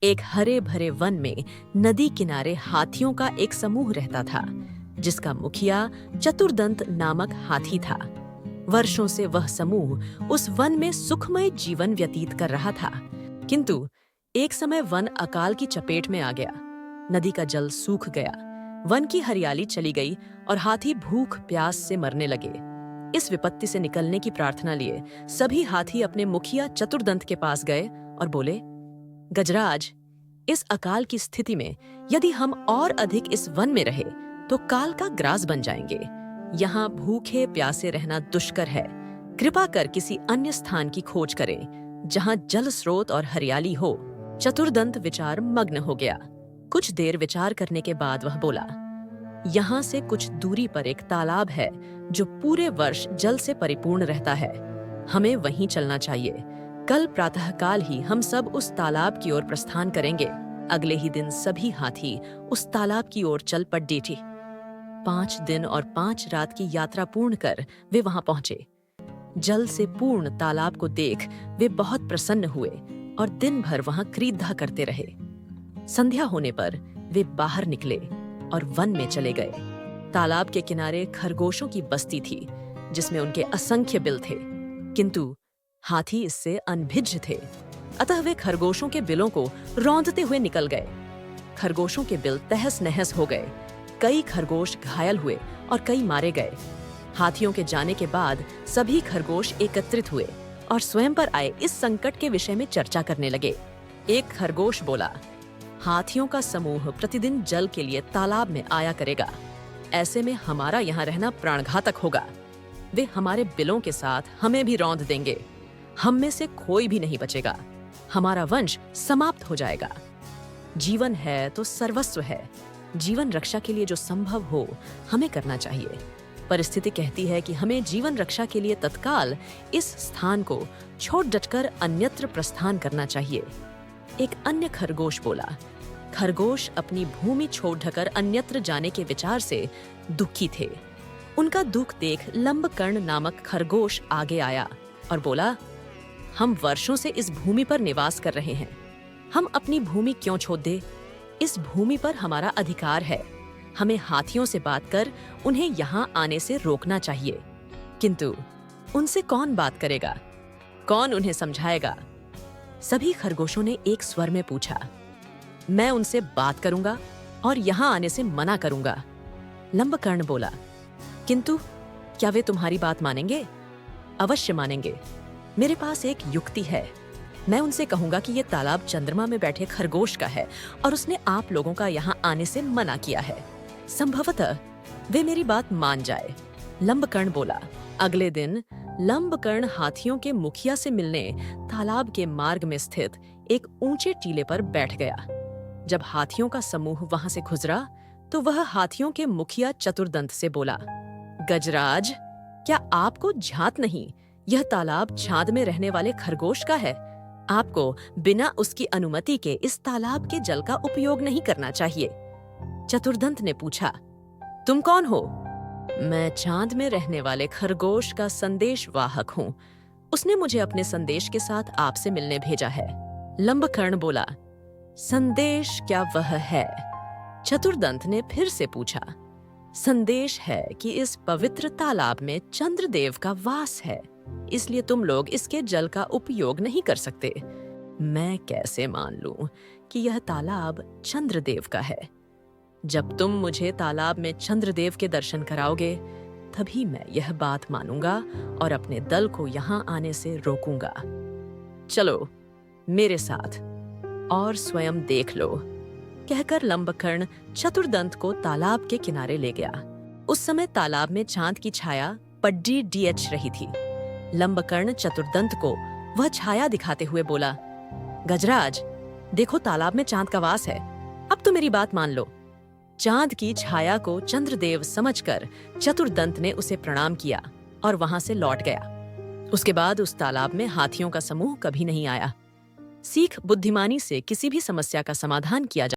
एक हरे भरे वन में नदी किनारे हाथियों का एक समूह रहता था, जिसका मुखिया चतुर्दंत नामक हाथी था। वर्षों से वह समूह उस वन में सुखमय जीवन व्यतीत कर रहा था, किंतु एक समय वन अकाल की चपेट में आ गया। नदी का जल सूख गया, वन की हरियाली चली गई और हाथी भूख प्यास से मरने लगे। इस विपत्ति से निकलने की प्रार्थना लिए सभी हाथी अपने मुखिया चतुर्दंत के पास गए और बोले, गजराज, इस अकाल की स्थिति में यदि हम और अधिक इस वन में रहे तो काल का ग्रास बन जाएंगे। यहाँ भूखे प्यासे रहना दुष्कर है। कृपा कर किसी अन्य स्थान की खोज करें जहाँ जल स्रोत और हरियाली हो। चतुर्दंत विचार मग्न हो गया। कुछ देर विचार करने के बाद वह बोला, यहाँ से कुछ दूरी पर एक तालाब है जो पूरे वर्ष जल से परिपूर्ण रहता है। हमें वहीं चलना चाहिए। कल प्रातःकाल ही हम सब उस तालाब की ओर प्रस्थान करेंगे। अगले ही दिन सभी हाथी उस तालाब की ओर चल पड़े थे। 5 दिन और 5 रात की यात्रा पूर्ण कर वे वहां पहुंचे। जल से पूर्ण तालाब को देख वे बहुत प्रसन्न हुए और दिन भर वहां क्रीड़ा करते रहे। संध्या होने पर वे बाहर निकले और वन में चले गए। तालाब के किनारे खरगोशों की बस्ती थी, जिसमें उनके असंख्य बिल थे, किंतु हाथी इससे अनभिज्ञ थे। अतः वे खरगोशों के बिलों को रौंदते हुए निकल गए। खरगोशों के बिल तहस नहस हो गए। कई खरगोश घायल हुए और कई मारे गए। हाथियों के जाने के बाद सभी खरगोश एकत्रित हुए और स्वयं पर आए इस संकट के विषय में चर्चा करने लगे। एक खरगोश बोला, हाथियों का समूह प्रतिदिन जल के लिए तालाब में आया करेगा। ऐसे में हमारा यहाँ रहना प्राणघातक होगा। वे हमारे बिलों के साथ हमें भी रौंद देंगे। हम में से कोई भी नहीं बचेगा। हमारा वंश समाप्त हो जाएगा। जीवन है तो सर्वस्व है। जीवन रक्षा के लिए जो संभव हो हमें करना चाहिए। परिस्थिति कहती है कि हमें जीवन रक्षा के लिए तत्काल इस स्थान को छोड़ डटकर अन्यत्र प्रस्थान करना चाहिए। एक अन्य खरगोश बोला, खरगोश अपनी भूमि छोड़ ढकर अन्यत्र जाने के विचार से दुखी थे। उनका दुख देख लंबकर्ण नामक खरगोश आगे आया और बोला, हम वर्षों से इस भूमि पर निवास कर रहे हैं। हम अपनी भूमि क्यों छोड़ दे? इस भूमि पर हमारा अधिकार है। हमें हाथियों से बात कर उन्हें यहाँ आने से रोकना चाहिए। किंतु उनसे कौन बात करेगा? कौन उन्हें समझाएगा? सभी खरगोशों ने एक स्वर में पूछा। मैं उनसे बात करूंगा और यहाँ आने से मना करूंगा। लंबकर्ण बोला, किंतु क्या वे तुम्हारी बात मानेंगे? अवश्य मानेंगे। मेरे पास एक युक्ति है। मैं उनसे कहूंगा कि यह तालाब चंद्रमा में बैठे खरगोश का है और उसने आप लोगों का यहाँ आने से मना किया है। संभवतः वे मेरी बात मान जाए। लंबकर्ण बोला। अगले दिन लंबकर्ण हाथियों के मुखिया से मिलने तालाब के मार्ग में स्थित एक ऊंचे टीले पर बैठ गया। जब हाथियों का समूह वहां से गुजरा तो वह हाथियों के मुखिया चतुर्दंत से बोला, गजराज, क्या आपको झात नहीं? यह तालाब छांद में रहने वाले खरगोश का है। आपको बिना उसकी अनुमति के इस तालाब के जल का उपयोग नहीं करना चाहिए। चतुर्दंत ने पूछा, तुम कौन हो? मैं चांद में रहने वाले खरगोश का संदेश वाहक हूँ। उसने मुझे अपने संदेश के साथ आपसे मिलने भेजा है। लंबकर्ण बोला, संदेश क्या वह है? चतुर्दंत ने फिर से पूछा। संदेश है कि इस पवित्र तालाब में चंद्रदेव का वास है, इसलिए तुम लोग इसके जल का उपयोग नहीं कर सकते। मैं कैसे मान लूं कि यह तालाब चंद्रदेव का है? जब तुम मुझे तालाब में चंद्रदेव के दर्शन कराओगे, तभी मैं यह बात मानूंगा और अपने दल को यहाँ आने से रोकूंगा। चलो मेरे साथ और स्वयं देख लो। कहकर लंबकर्ण चतुर्दंत को तालाब के किनारे ले गया। उस समय तालाब में चांद की छाया पड्डी डीएच रही थी। लंबकर्ण चतुर्दंत को वह छाया दिखाते हुए बोला, गजराज, देखो तालाब में चांद का वास है। अब तो मेरी बात मान लो। चांद की छाया को चंद्रदेव समझकर चतुर्दंत ने उसे प्रणाम किया और वहां से लौट गया। उसके बाद उस तालाब में हाथियों का समूह कभी नहीं आया। सीख बुद्धिमानी से किसी भी समस्या का समाधान किया जा